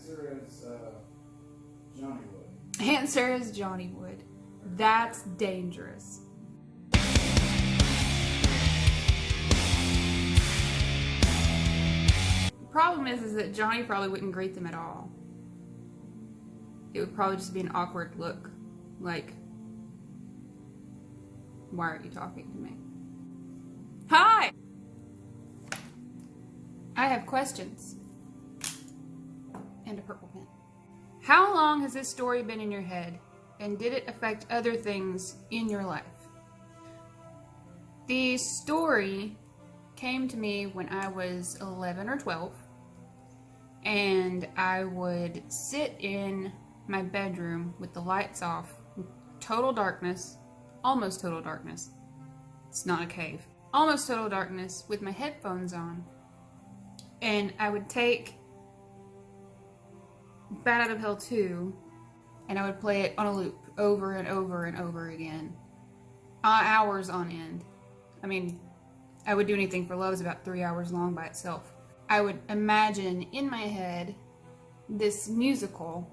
Answer is Johnny Wood. Answer is Johnny Wood. That's dangerous. The problem is that Johnny probably wouldn't greet them at all. It would probably just be an awkward look, like, why aren't you talking to me? Hi! I have questions. And a purple pen. How long has this story been in your head, and did it affect other things in your life? The story came to me when I was 11 or 12, and I would sit in my bedroom with the lights off, total darkness, almost total darkness. It's not a cave. Almost total darkness with my headphones on, and I would take Bat Out of Hell 2 and I would play it on a loop over and over and over again, hours on end. I mean, I Would Do Anything for Love is about 3 hours long by itself. I would imagine in my head this musical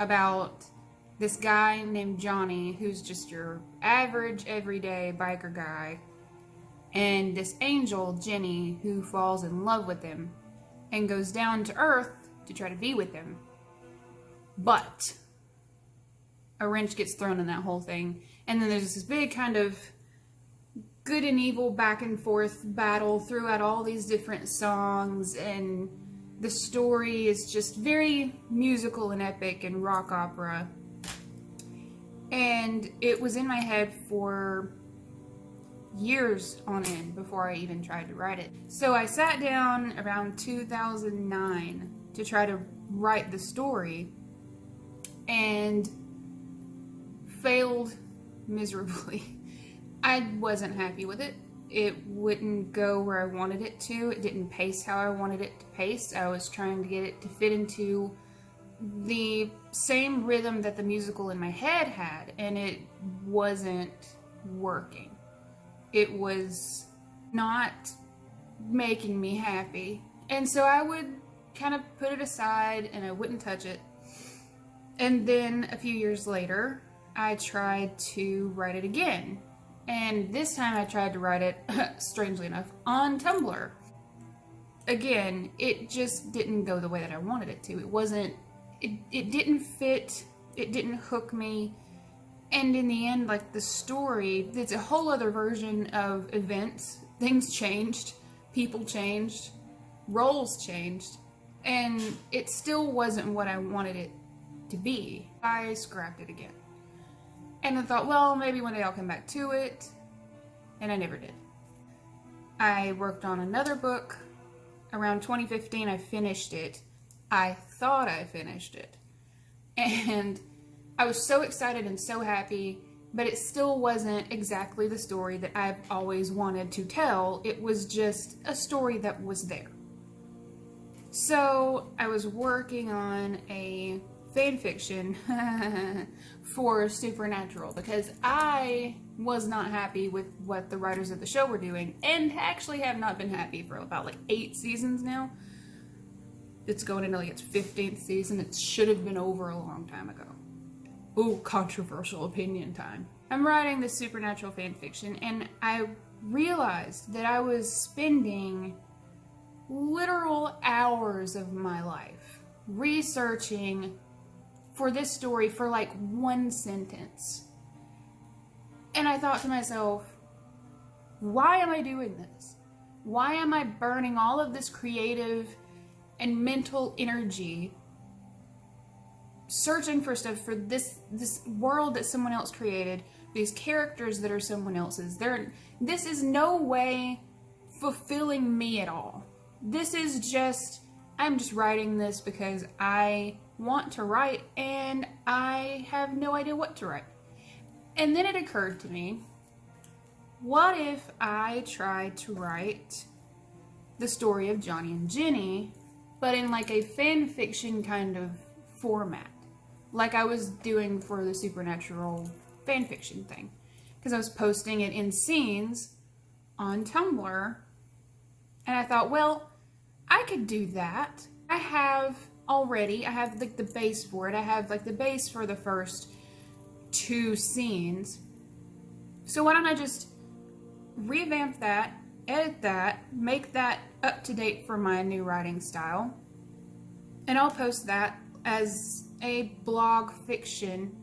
about this guy named Johnny, who's just your average everyday biker guy, and this angel, Jenny, who falls in love with him and goes down to Earth to try to be with him. But a wrench gets thrown in that whole thing, and then there's this big kind of good and evil back and forth battle throughout all these different songs, and the story is just very musical and epic and rock opera. And it was in my head for years on end before I even tried to write it. So I sat down around 2009 to try to write the story and failed miserably. I wasn't happy with it. It wouldn't go where I wanted it to. It didn't pace how I wanted it to pace. I was trying to get it to fit into the same rhythm that the musical in my head had, and it wasn't working. It was not making me happy. And so I would kind of put it aside and I wouldn't touch it. And then a few years later, I tried to write it again. And this time I tried to write it, strangely enough, on Tumblr. Again, it just didn't go the way that I wanted it to. It didn't fit, it didn't hook me. And in the end, like, the story, it's a whole other version of events. Things changed, people changed, roles changed, and it still wasn't what I wanted it to be. I scrapped it again. And I thought, well, maybe one day I'll come back to it, and I never did. I worked on another book. Around 2015, I finished it. I thought I finished it. And I was so excited and so happy, but it still wasn't exactly the story that I've always wanted to tell. It was just a story that was there. So I was working on a fan fiction for Supernatural because I was not happy with what the writers of the show were doing, and actually have not been happy for about like 8 seasons now. It's going into like its 15th season. It should have been over a long time ago. Ooh, controversial opinion time. I'm writing this Supernatural fan fiction, and I realized that I was spending literal hours of my life researching for this story for like one sentence. And I thought to myself, why am I doing this? Why am I burning all of this creative and mental energy searching for stuff for this world that someone else created, these characters that are someone else's? This is no way fulfilling me at all. This is just, I'm just writing this because I want to write and I have no idea what to write. And then it occurred to me, what if I tried to write the story of Johnny and Jenny, but in like a fan fiction kind of format, like I was doing for the Supernatural fan fiction thing, because I was posting it in scenes on Tumblr, and I thought, well, I could do that. I have already. I have like the base for it. I have like the base for the first 2 scenes. So why don't I just revamp that, edit that, make that up to date for my new writing style, and I'll post that as a blog fiction.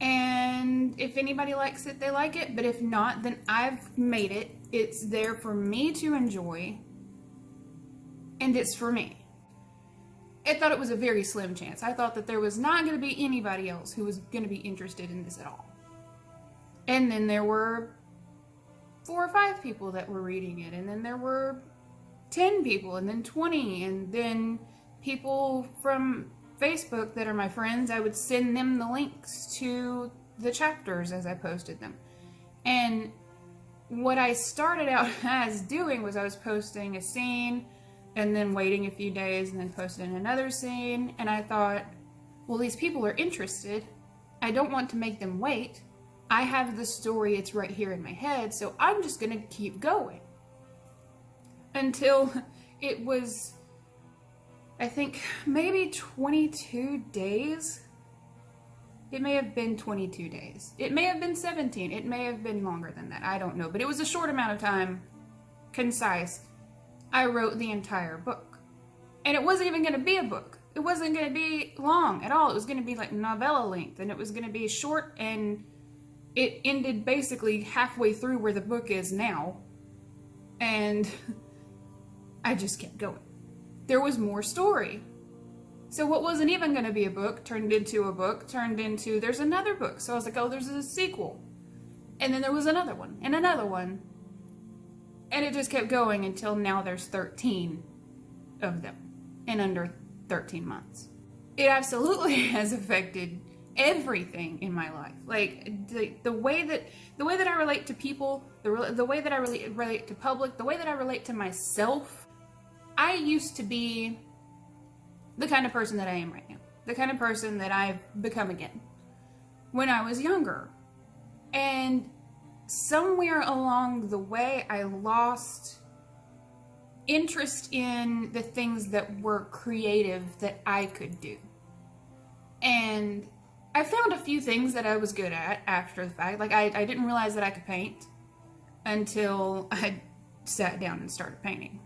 And if anybody likes it, they like it, but if not, then I've made it. It's there for me to enjoy, and it's for me. I thought it was a very slim chance. I thought that there was not going to be anybody else who was going to be interested in this at all. And then there were 4 or 5 people that were reading it, and then there were 10 people, and then 20, and then people from Facebook that are my friends, I would send them the links to the chapters as I posted them. And what I started out as doing was I was posting a scene and then waiting a few days and then posting another scene, and I thought, well, these people are interested. I don't want to make them wait. I have the story, it's right here in my head, so I'm just gonna keep going. Until it was, I think, maybe 22 days. It may have been 22 days. It may have been 17. It may have been longer than that. I don't know. But it was a short amount of time, concise. I wrote the entire book. And it wasn't even going to be a book. It wasn't going to be long at all. It was going to be like novella length. And it was going to be short, and it ended basically halfway through where the book is now. And I just kept going. There was more story. So what wasn't even going to be a book turned into a book, turned into, there's another book. So I was like, oh, there's a sequel. And then there was another one, and another one. And it just kept going until now there's 13 of them in under 13 months. It absolutely has affected everything in my life. Like the way that I relate to people, the way that I relate to public, the way that I relate to myself. I used to be the kind of person that I am right now. The kind of person that I've become again when I was younger. And somewhere along the way, I lost interest in the things that were creative that I could do. And I found a few things that I was good at after the fact. Like, I didn't realize that I could paint until I sat down and started painting.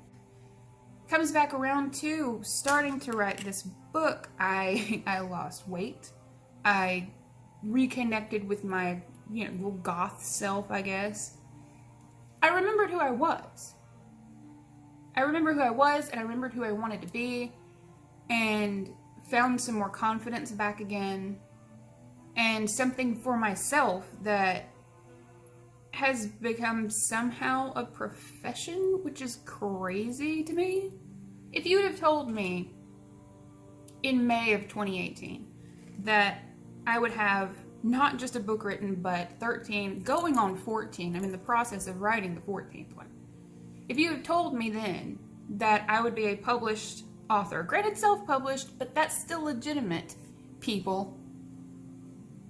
Comes back around to starting to write this book, I lost weight. I reconnected with my, little goth self, I guess. I remembered who I was. And I remembered who I wanted to be, and found some more confidence back again, and something for myself that has become somehow a profession, which is crazy to me. If you would have told me in May of 2018 that I would have not just a book written, but 13, going on 14, I'm in the process of writing the 14th one. If you had told me then that I would be a published author, granted self-published, but that's still legitimate, people.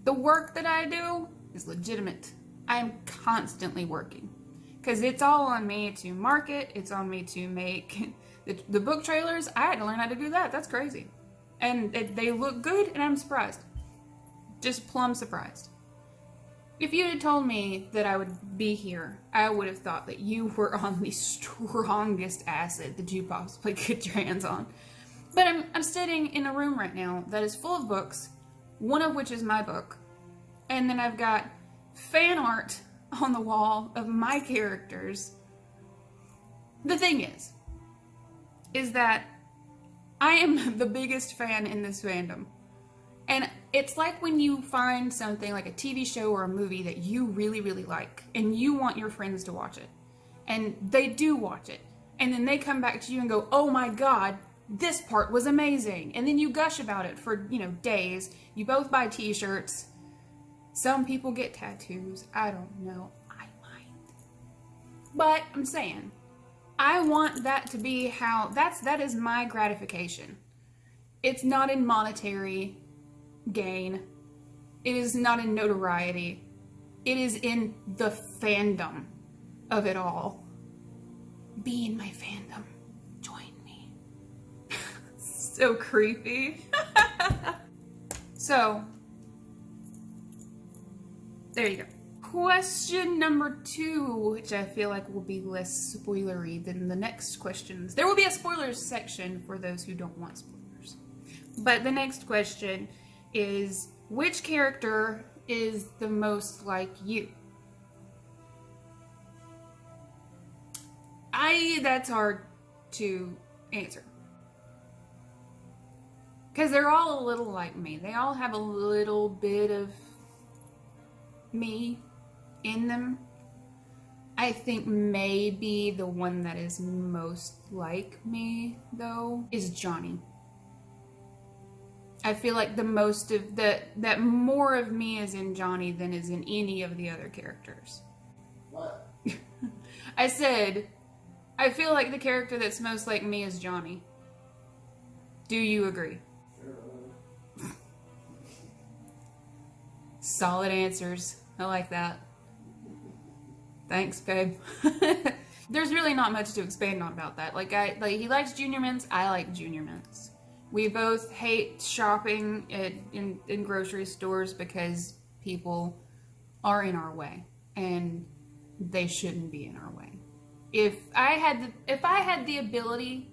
The work that I do is legitimate. I'm constantly working because it's all on me to market. It's on me to make the book trailers. I had to learn how to do that. That's crazy. And they look good, and I'm surprised. Just plumb surprised. If you had told me that I would be here, I would have thought that you were on the strongest acid that you possibly could get your hands on. But I'm sitting in a room right now that is full of books, one of which is my book. And then I've got fan art on the wall of my characters. The thing is that I am the biggest fan in this fandom. And it's like when you find something like a TV show or a movie that you really, really like, and you want your friends to watch it. And they do watch it. And then they come back to you and go, oh my God, this part was amazing. And then you gush about it for, days. You both buy t-shirts. Some people get tattoos. I don't know. I might. But I'm saying, I want that to be how, that is my gratification. It's not in monetary gain. It is not in notoriety. It is in the fandom of it all. Be in my fandom. Join me. So creepy. So, there you go. Question number 2, which I feel like will be less spoilery than the next questions. There will be a spoilers section for those who don't want spoilers. But the next question is, which character is the most like you? That's hard to answer. Because they're all a little like me. They all have a little bit of me in them. I think maybe the one that is most like me, though, is Johnny. I feel like the most of that more of me is in Johnny than is in any of the other characters. What? I said, I feel like the character that's most like me is Johnny. Do you agree? Sure. Solid answers. I like that. Thanks, babe. There's really not much to expand on about that. Like he likes Junior Mints, I like Junior Mints. We both hate shopping in grocery stores because people are in our way, and they shouldn't be in our way. If I had the ability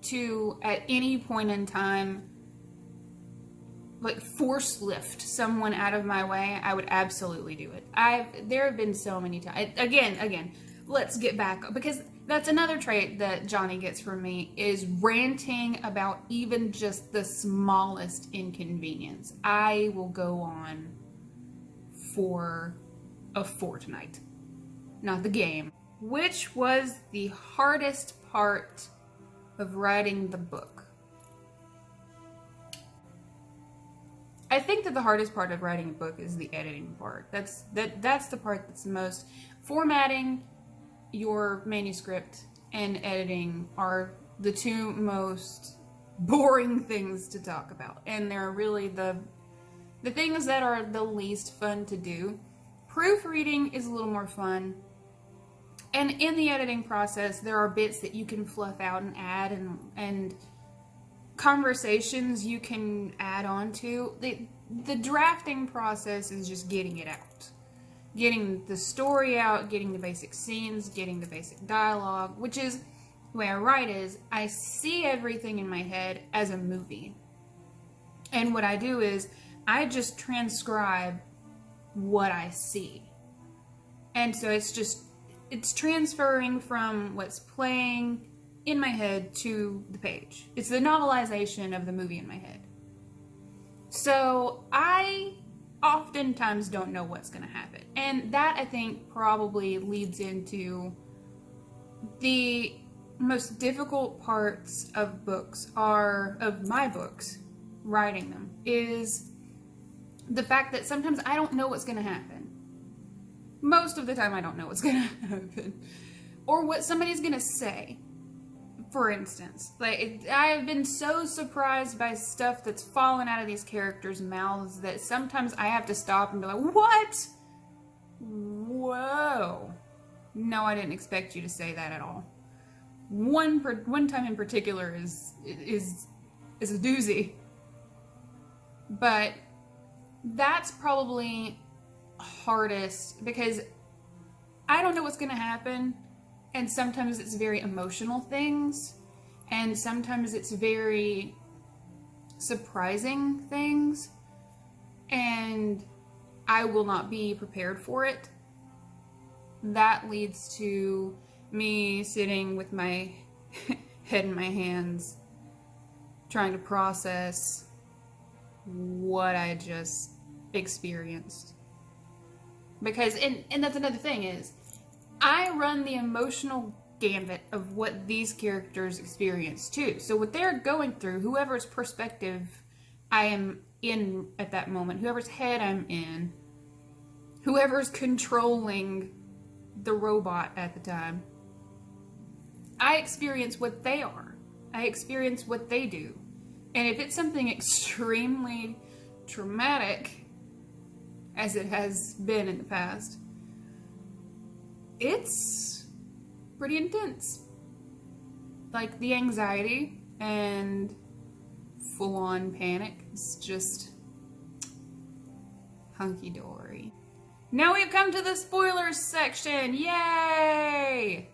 to, at any point in time, like force lift someone out of my way, I would absolutely do it. There have been so many times. Again, let's get back, because that's another trait that Johnny gets from me, is ranting about even just the smallest inconvenience. I will go on for a fortnight. Not the game. Which was the hardest part of writing the book? I think that the hardest part of writing a book is the editing part. That's the part that's the most. Formatting your manuscript and editing are the two most boring things to talk about, and they're really the things that are the least fun to do. Proofreading is a little more fun, and in the editing process there are bits that you can fluff out and add, and conversations you can add on to. The drafting process is just getting it out. Getting the story out, getting the basic scenes, getting the basic dialogue, which is, the way I write is, I see everything in my head as a movie. And what I do is, I just transcribe what I see. And so it's transferring from what's playing in my head to the page. It's the novelization of the movie in my head. So I oftentimes don't know what's going to happen. And that, I think, probably leads into the most difficult parts of my books, writing them, is the fact that sometimes I don't know what's going to happen. Most of the time I don't know what's going to happen. Or what somebody's going to say. For instance, I have been so surprised by stuff that's fallen out of these characters' mouths that sometimes I have to stop and be like, what? Whoa. No, I didn't expect you to say that at all. One time in particular is a doozy. But that's probably hardest because I don't know what's going to happen. And sometimes it's very emotional things, and sometimes it's very surprising things, and I will not be prepared for it. That leads to me sitting with my head in my hands, trying to process what I just experienced. Because, and that's another thing is, I run the emotional gambit of what these characters experience too. So what they're going through, whoever's perspective I am in at that moment, whoever's head I'm in, whoever's controlling the robot at the time, I experience what they are. I experience what they do. And if it's something extremely traumatic, as it has been in the past, it's pretty intense. Like the anxiety and full-on panic. It's just hunky-dory. Now we've come to the spoilers section. Yay!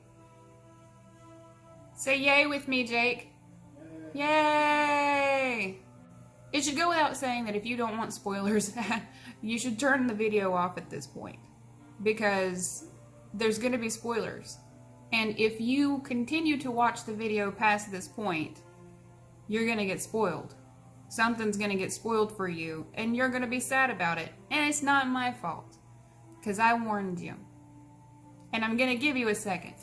Say yay with me, Jake. Yay! It should go without saying that if you don't want spoilers, you should turn the video off at this point. Because there's going to be spoilers. And if you continue to watch the video past this point, you're going to get spoiled. Something's going to get spoiled for you, and you're going to be sad about it. And it's not my fault, because I warned you. And I'm going to give you a second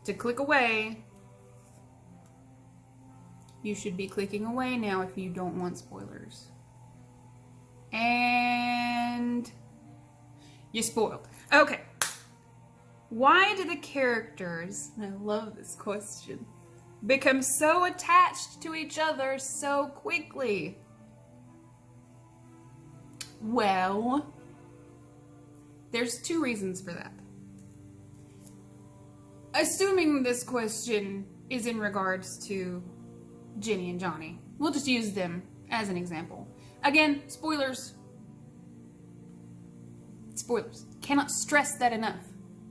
to click away. You should be clicking away now if you don't want spoilers. And you're spoiled. Okay. Why do the characters, and I love this question, become so attached to each other so quickly? Well, there's two reasons for that. Assuming this question is in regards to Ginny and Johnny, we'll just use them as an example. Again, spoilers. Spoilers. Cannot stress that enough.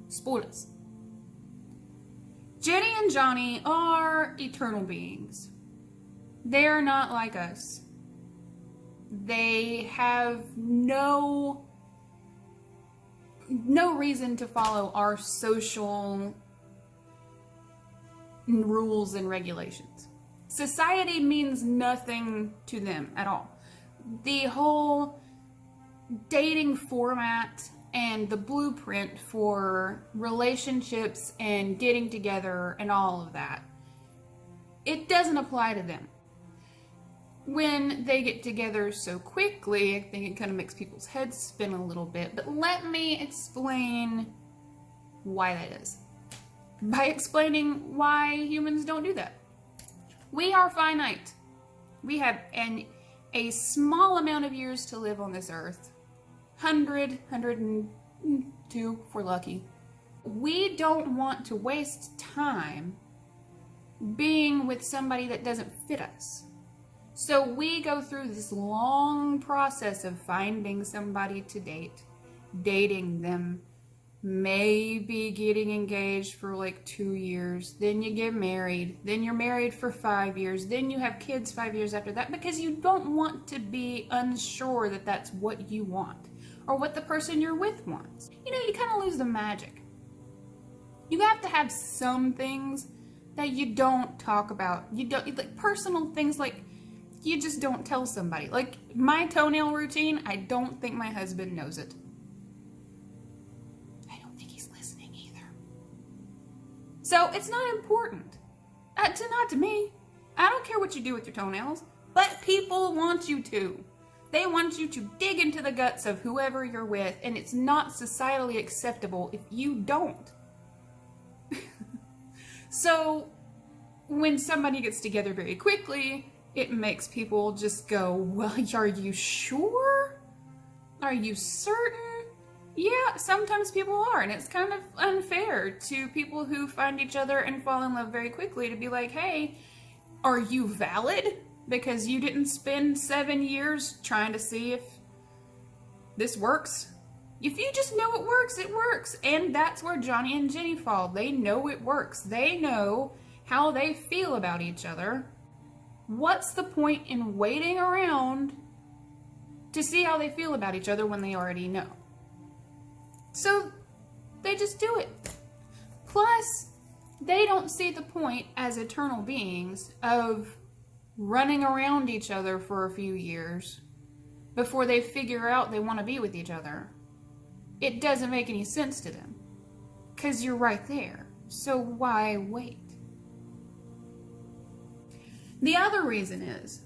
Spoilers. Ginny and Johnny are eternal beings. They are not like us. They have no reason to follow our social rules and regulations. Society means nothing to them at all. The whole dating format and the blueprint for relationships and getting together and all of that, it doesn't apply to them. When they get together so quickly, I think it kind of makes people's heads spin a little bit, but let me explain why that is. By explaining why humans don't do that. We are finite. We have a small amount of years to live on this earth. 100, 102 if we're lucky. We don't want to waste time being with somebody that doesn't fit us. So we go through this long process of finding somebody to date, dating them, maybe getting engaged for like 2 years, then you get married, then you're married for 5 years, then you have kids 5 years after that, because you don't want to be unsure that that's what you want or what the person you're with wants. You know, you kind of lose the magic. You have to have some things that you don't talk about. You don't, like personal things, like you just don't tell somebody. Like my toenail routine, I don't think my husband knows it. I don't think he's listening either. So it's not important. Not to me. I don't care what you do with your toenails, but people want you to. They want you to dig into the guts of whoever you're with, and it's not societally acceptable if you don't. So when somebody gets together very quickly, it makes people just go, well, are you sure? Are you certain? Yeah, sometimes people are, and it's kind of unfair to people who find each other and fall in love very quickly to be like, hey, are you valid? Because you didn't spend 7 years trying to see if this works. If you just know it works, it works. And that's where Johnny and Ginny fall. They know it works. They know how they feel about each other. What's the point in waiting around to see how they feel about each other when they already know? So they just do it. Plus, they don't see the point as eternal beings of running around each other for a few years before they figure out they want to be with each other. It doesn't make any sense to them, because you're right there. So why wait? The other reason is,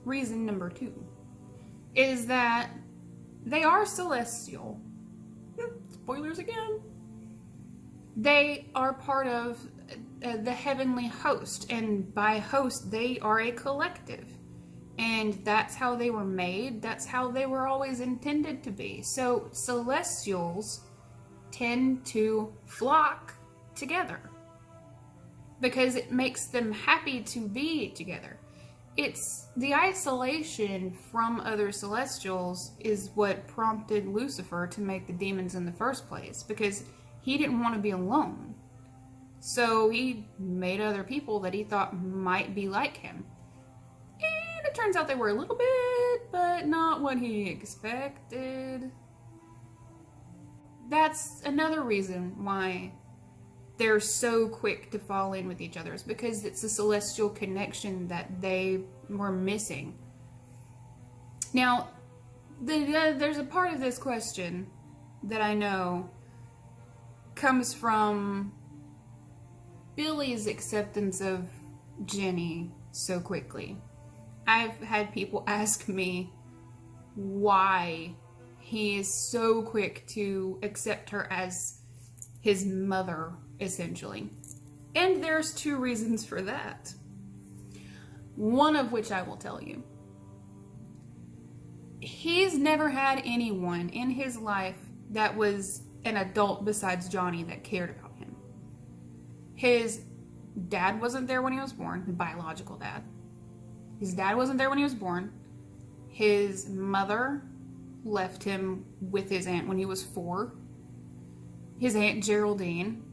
reason number 2, is that they are celestial. Spoilers again. They are part of the heavenly host, and by host, they are a collective. And that's how they were made. That's how they were always intended to be. So celestials tend to flock together because it makes them happy to be together. It's the isolation from other celestials is what prompted Lucifer to make the demons in the first place, because he didn't want to be alone. So he made other people that he thought might be like him. And it turns out they were a little bit, but not what he expected. That's another reason why they're so quick to fall in with each other, is because it's a celestial connection that they were missing. Now, there's a part of this question that I know comes from Billy's acceptance of Jenny so quickly. I've had people ask me why he is so quick to accept her as his mother, essentially. And there's two reasons for that. One of which I will tell you. He's never had anyone in his life that was an adult besides Johnny that cared about him. His dad wasn't there when he was born, the biological dad. His dad wasn't there when he was born. His mother left him with his aunt when he was 4. His Aunt Geraldine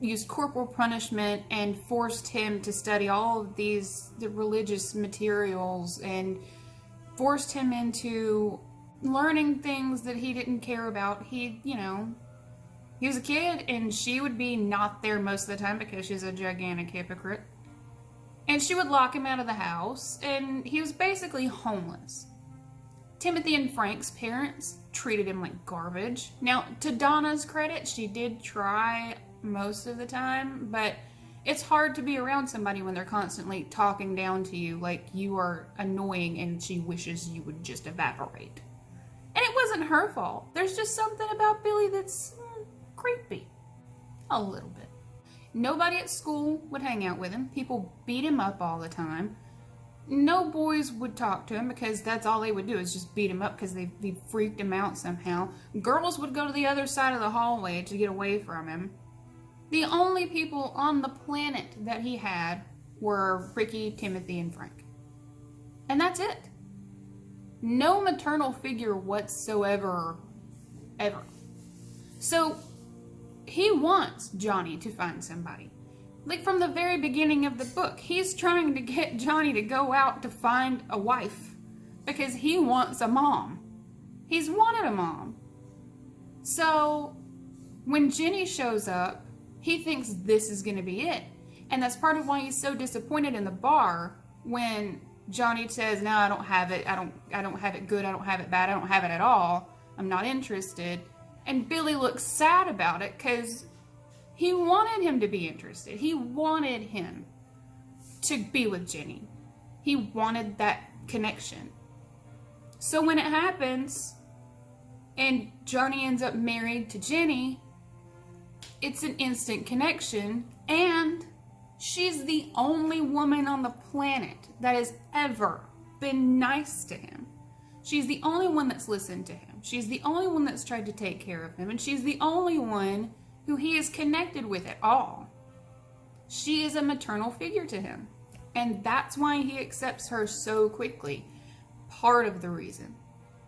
used corporal punishment and forced him to study all of the religious materials, and forced him into learning things that he didn't care about. He was a kid, and she would be not there most of the time because she's a gigantic hypocrite. And she would lock him out of the house, and he was basically homeless. Timothy and Frank's parents treated him like garbage. Now, to Donna's credit, she did try most of the time, but it's hard to be around somebody when they're constantly talking down to you like you are annoying and she wishes you would just evaporate. And it wasn't her fault. There's just something about Billy that's creepy. A little bit. Nobody at school would hang out with him. People beat him up all the time. No boys would talk to him because that's all they would do is just beat him up because they freaked him out somehow. Girls would go to the other side of the hallway to get away from him. The only people on the planet that he had were Ricky, Timothy, and Frank. And that's it. No maternal figure whatsoever, ever. So he wants Johnny to find somebody. Like from the very beginning of the book, he's trying to get Johnny to go out to find a wife because he wants a mom. He's wanted a mom. So when Jenny shows up, he thinks this is going to be it. And that's part of why he's so disappointed in the bar when Johnny says, "No, I don't have it. I don't have it good. I don't have it bad. I don't have it at all. I'm not interested." And Billy looks sad about it because he wanted him to be interested. He wanted him to be with Jenny. He wanted that connection. So when it happens and Johnny ends up married to Jenny, it's an instant connection, and she's the only woman on the planet that has ever been nice to him. She's the only one that's listened to him. She's the only one that's tried to take care of him, and she's the only one who he is connected with at all. She is a maternal figure to him, and that's why he accepts her so quickly. Part of the reason.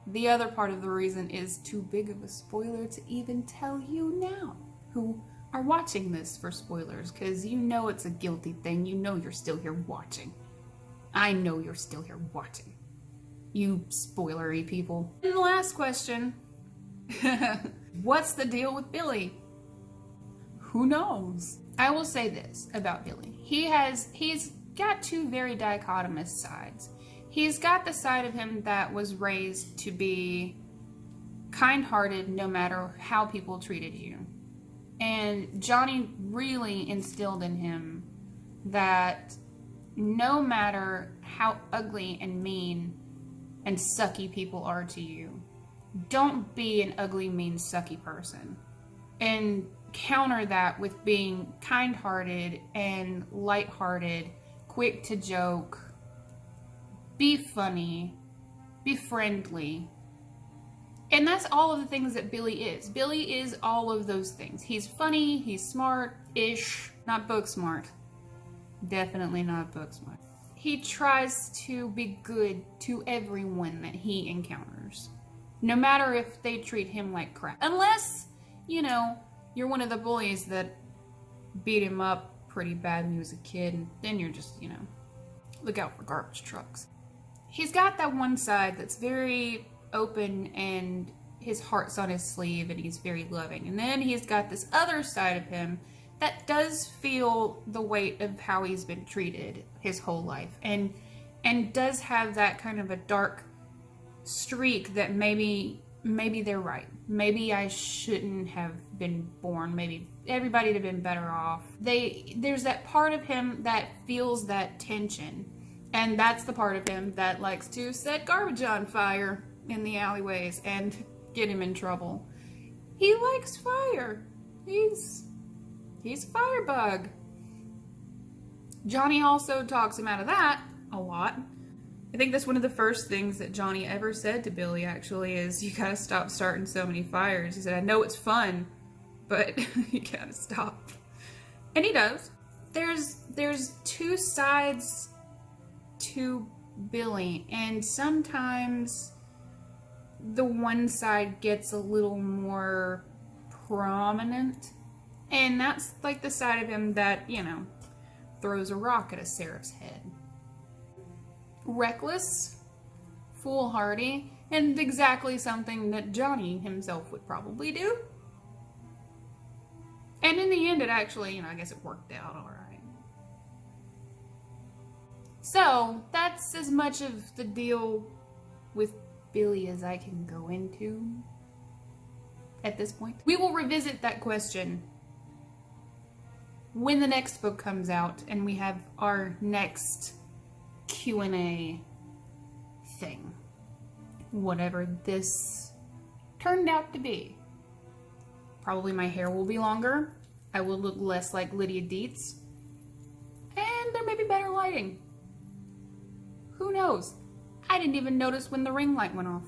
The other part of the reason is too big of a spoiler to even tell you now, who are watching this for spoilers, because you know it's a guilty thing. You know you're still here watching. I know you're still here watching. You spoilery people. And the last question. What's the deal with Billy? Who knows? I will say this about Billy. He's got two very dichotomous sides. He's got the side of him that was raised to be kind-hearted no matter how people treated you. And Johnny really instilled in him that no matter how ugly and mean and sucky people are to you, don't be an ugly, mean, sucky person. And counter that with being kind-hearted and light-hearted, quick to joke, be funny, be friendly. And that's all of the things that Billy is. Billy is all of those things. He's funny, he's smart-ish, not book smart. Definitely not book smart. he tries to be good to everyone that he encounters. No matter if they treat him like crap. Unless, you know, you're one of the bullies that beat him up pretty bad when he was a kid, and then you're just, you know, look out for garbage trucks. He's got that one side that's very open and his heart's on his sleeve and he's very loving. And then he's got this other side of him that does feel the weight of how he's been treated his whole life, and does have that kind of a dark streak that maybe they're right. Maybe I shouldn't have been born. Maybe everybody'd have been better off. There's that part of him that feels that tension, and that's the part of him that likes to set garbage on fire in the alleyways and get him in trouble. He likes fire. He's a firebug. Johnny also talks him out of that a lot. I think that's one of the first things that Johnny ever said to Billy, actually, is you gotta stop starting so many fires. He said, I know it's fun, but you gotta stop. And he does. There's two sides to Billy, and sometimes the one side gets a little more prominent. And that's like the side of him that, you know, throws a rock at a seraph's head. Reckless, foolhardy, and exactly something that Johnny himself would probably do. And in the end, it actually, you know, I guess it worked out alright. So, that's as much of the deal with Billy as I can go into at this point. We will revisit that question when the next book comes out and we have our next Q&A thing. Whatever this turned out to be. Probably my hair will be longer. I will look less like Lydia Dietz. And there may be better lighting. Who knows? I didn't even notice when the ring light went off.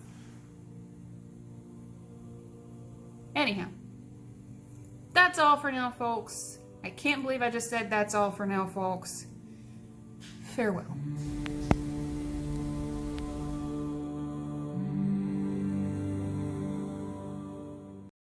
Anyhow. That's all for now, folks. I can't believe I just said that's all for now, folks. Farewell.